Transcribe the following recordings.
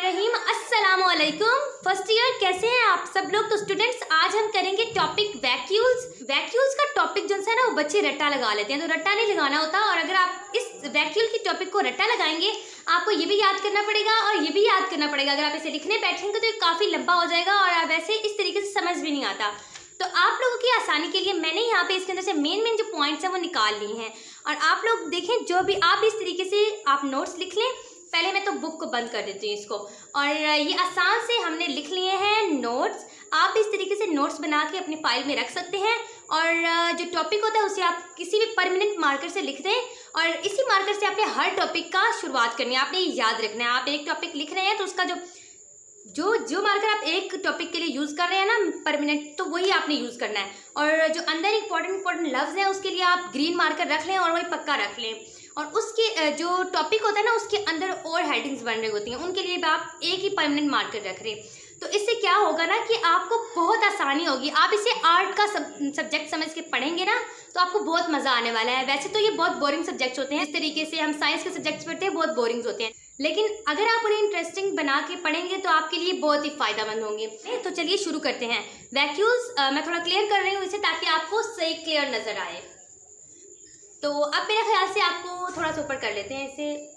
रहीम अस्सलाम वालेकुम। First year कैसे हैं आप सब लोग। तो स्टूडेंट्स आज हम करेंगे टॉपिक वैक्यूल्स का टॉपिक जो है ना वो बच्चे रट्टा लगा लेते हैं, तो रट्टा नहीं लगाना होता। और अगर आप इस वैक्यूल की टॉपिक को रट्टा लगाएंगे आपको ये भी याद करना पड़ेगा और ये भी याद करना पड़ेगा। अगर आप इसे लिखने बैठेंगे तो ये काफ़ी लंबा हो जाएगा और वैसे इस तरीके से समझ भी नहीं आता। तो आप लोगों की आसानी के लिए मैंने यहाँ पे इसके अंदर से मेन जो पॉइंट्स हैं वो निकाल लिए हैं। और आप लोग देखें जो भी आप इस तरीके से आप नोट्स लिख लें। पहले मैं तो बुक को बंद कर देती हूँ इसको। और ये आसान से हमने लिख लिए हैं नोट्स। आप इस तरीके से नोट्स बना के अपनी फाइल में रख सकते हैं। और जो टॉपिक होता है उसे आप किसी भी परमानेंट मार्कर से लिख दें और इसी मार्कर से आपने हर टॉपिक का शुरुआत करनी है। आपने याद रखना है, आप एक टॉपिक लिख रहे हैं तो उसका जो मार्कर आप एक टॉपिक के लिए यूज़ कर रहे हैं ना परमानेंट, तो वही आपने यूज़ करना है। और जो अंदर इंपॉर्टेंट लफ्ज़ हैं उसके लिए आप ग्रीन मार्कर रख लें और वही पक्का रख लें। और उसके जो टॉपिक होता है ना उसके अंदर और हेडिंग्स बन रही होती हैं, उनके लिए भी आप एक ही परमानेंट मार्कर रख रहे हैं। तो इससे क्या होगा ना कि आपको बहुत आसानी होगी। आप इसे आर्ट का सब्जेक्ट समझ के पढ़ेंगे ना तो आपको बहुत मज़ा आने वाला है। वैसे तो ये बहुत बोरिंग सब्जेक्ट्स होते हैं, इस तरीके से हम साइंस के सब्जेक्ट्स पढ़ते हैं बहुत बोरिंग होते हैं, लेकिन अगर आप उन्हें इंटरेस्टिंग बना के पढ़ेंगे तो आपके लिए बहुत ही फ़ायदेमंद होंगे। तो चलिए शुरू करते हैं। वैक्यूल्स मैं थोड़ा क्लियर कर रही हूँ इसे ताकि आपको सही क्लियर नज़र आए। तो अब मेरे ख्याल से आपको थोड़ा सा ऊपर कर लेते हैं इसे।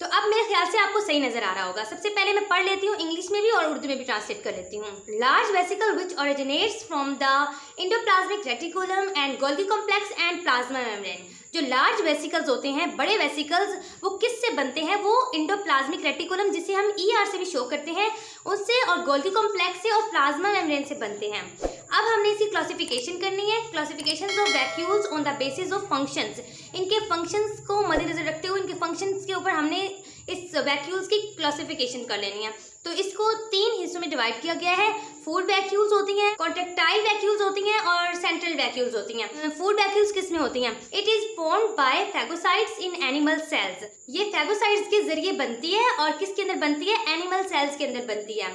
तो अब मेरे ख्याल से आपको सही नज़र आ रहा होगा। सबसे पहले मैं पढ़ लेती हूँ, इंग्लिश में भी और उर्दू में भी ट्रांसलेट कर लेती हूँ। Large vesicle which originates from the endoplasmic reticulum and Golgi complex and plasma membrane. जो लार्ज वेसिकल्स होते हैं, बड़े वेसिकल्स, वो किससे बनते हैं? वो इंडोप्लाज्मिक रेटिकुलम जिसे हम ER से भी शो करते हैं उससे, और गोल्गी कॉम्प्लेक्स से और प्लाज्मा मेम्ब्रेन से बनते हैं। अब हमने इसकी क्लासिफिकेशन करनी है। Classification of vacuoles on the basis of functions. इनके फंक्शंस को मद्देनजर रखते हुए इनके फंक्शंस के ऊपर हमने इस वैक्यूल्स की क्लासिफिकेशन कर लेनी है। तो इसको 3 हिस्सों में डिवाइड किया गया है। फूड वैक्यूल्स होती हैं, कॉन्ट्रैक्टाइल वैक्यूल्स होती हैं और सेंट्रल वैक्यूल्स होती हैं। फूड वैक्यूल्स किस में होती हैं? It is formed bye phagocytes in animal cells. ये फैगोसाइट्स के जरिए बनती है और किसके अंदर बनती है? एनिमल सेल्स के अंदर बनती है।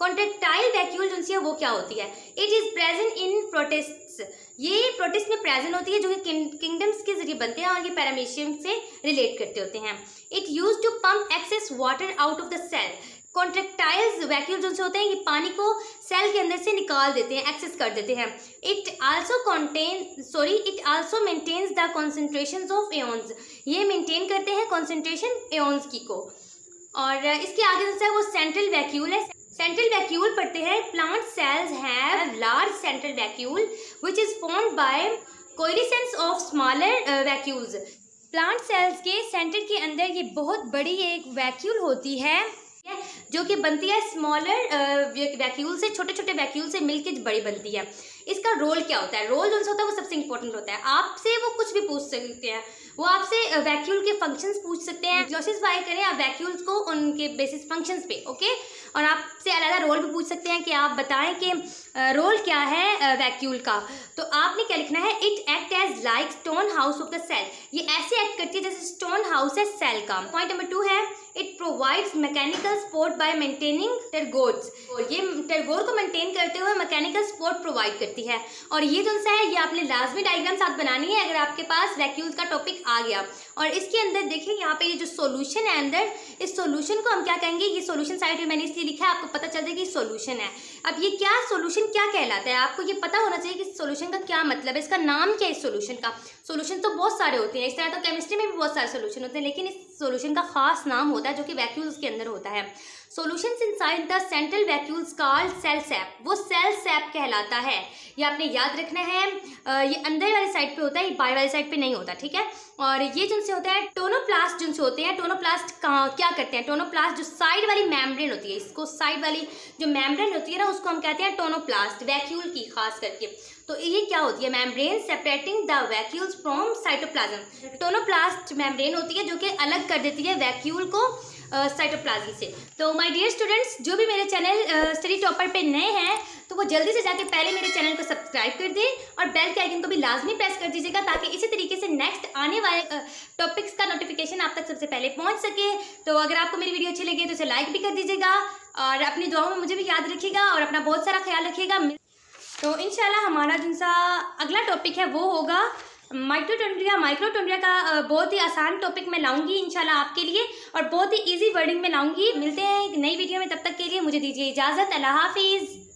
कॉन्ट्रैक्टाइल वैक्यूल जो है वो क्या होती है? It is present in प्रोटिस्ट्स। ये प्रोटिस्ट में प्रेजेंट होती है जो कि किंगडम्स के जरिए बनते हैं और ये पैरामीशियम से रिलेट करते होते हैं। It use to pump excess water out of the cell. Contractiles vacuole जो होते हैं ये पानी को सेल के अंदर से निकाल देते हैं, एक्सेस कर देते हैं। It also maintains the concentration of ions. ये मेंटेन करते हैं कॉन्सेंट्रेशन एओन्स की को। और इसके आगे जो है वो सेंट्रल वैक्यूल है। सेंट्रल वैक्यूल पढ़ते हैं। Plant cells have large central vacuole which is formed by coalescence of smaller vacuoles. Plant cells के सेंटर के अंदर ये बहुत बड़ी एक वैक्यूल होती है जो कि बनती है स्मॉलर वैक्यूल से, छोटे छोटे वैक्यूल से मिलकर बड़ी बनती है। इसका रोल क्या होता है? रोल जो होता है वो सबसे इंपॉर्टेंट होता है। आपसे वो कुछ भी पूछ सकते हैं, वो आपसे वैक्यूल के फंक्शंस पूछ सकते हैं। क्लासिफाई करें आप वैक्यूल्स को उनके बेसिस फंक्शंस पे, ओके। और आपसे अलग रोल भी पूछ सकते हैं कि आप बताएं कि रोल क्या है वैक्यूल का। तो आपने क्या लिखना है? It act as like stone house of the cell. ये ऐसे एक्ट करती है जैसे स्टोन हाउस है सेल का। पॉइंट नंबर 2 है it provides mechanical support by maintaining turgors. और ये टेरगोर को मेंटेन करते हुए मैकेनिकल सपोर्ट प्रोवाइड करती है। और ये जो है ये आपने लाजमी डायग्राम साथ बनानी है अगर आपके पास वैक्यूल्स का टॉपिक आ गया। और इसके अंदर देखिए यहाँ पे ये जो सॉल्यूशन है अंदर, इस सॉल्यूशन को हम क्या कहेंगे? ये सॉल्यूशन साइड में मैंने इसलिए लिखा है आपको पता चल जाए कि सॉल्यूशन है। अब ये क्या सॉल्यूशन क्या कहलाता है आपको ये पता होना चाहिए कि सॉल्यूशन का क्या मतलब है, इसका नाम क्या है इस सॉल्यूशन का। सॉल्यूशन तो बहुत सारे होते हैं, इस तरह तो केमिस्ट्री में भी बहुत सारे सॉल्यूशन होते हैं, लेकिन इस सॉल्यूशन का खास नाम होता है जो कि वैक्यूल्स के अंदर होता है। Solutions inside the central vacuoles called cell sap. वो सेल सैप कहलाता है। ये आपने याद रखना है। ये अंदर वाली साइड पे होता है, ये बाहर वाली साइड पे नहीं होता, ठीक है। और ये जिनसे होता है टोनोप्लास्ट जिनसे होते हैं। टोनोप्लास्ट क्या करते हैं? टोनोप्लास्ट जो साइड वाली मेम्ब्रेन होती है, इसको साइड वाली जो मेम्ब्रेन होती है ना उसको हम कहते हैं टोनोप्लास्ट, वैक्यूल की खास करके। तो ये क्या होती है? Membrane separating the vacuoles from cytoplasm. Tonoplast membrane होती है जो कि अलग कर देती है वैक्यूल को साइटोप्लाज्म से। तो माय डियर स्टूडेंट्स, जो भी मेरे चैनल स्टडी टॉपर पे नए हैं तो वो जल्दी से जाके पहले मेरे चैनल को सब्सक्राइब कर दें और बेल के आइकन को भी लाजमी प्रेस कर दीजिएगा ताकि इसी तरीके से नेक्स्ट आने वाले टॉपिक्स का नोटिफिकेशन आप तक सबसे पहले पहुंच सके। तो अगर आपको मेरी वीडियो अच्छी लगे तो इसे लाइक भी कर दीजिएगा और अपनी दुआओं में मुझे भी याद रखिएगा और अपना बहुत सारा ख्याल रखिएगा। तो इंशाल्लाह हमारा जिनसा अगला टॉपिक है वो होगा माइक्रोटोन्ड्रिया का बहुत ही आसान टॉपिक मैं लाऊंगी इंशाल्लाह आपके लिए, और बहुत ही इजी वर्डिंग में लाऊंगी। मिलते हैं एक नई वीडियो में, तब तक के लिए मुझे दीजिए इजाज़त। अल्लाह हाफिज़।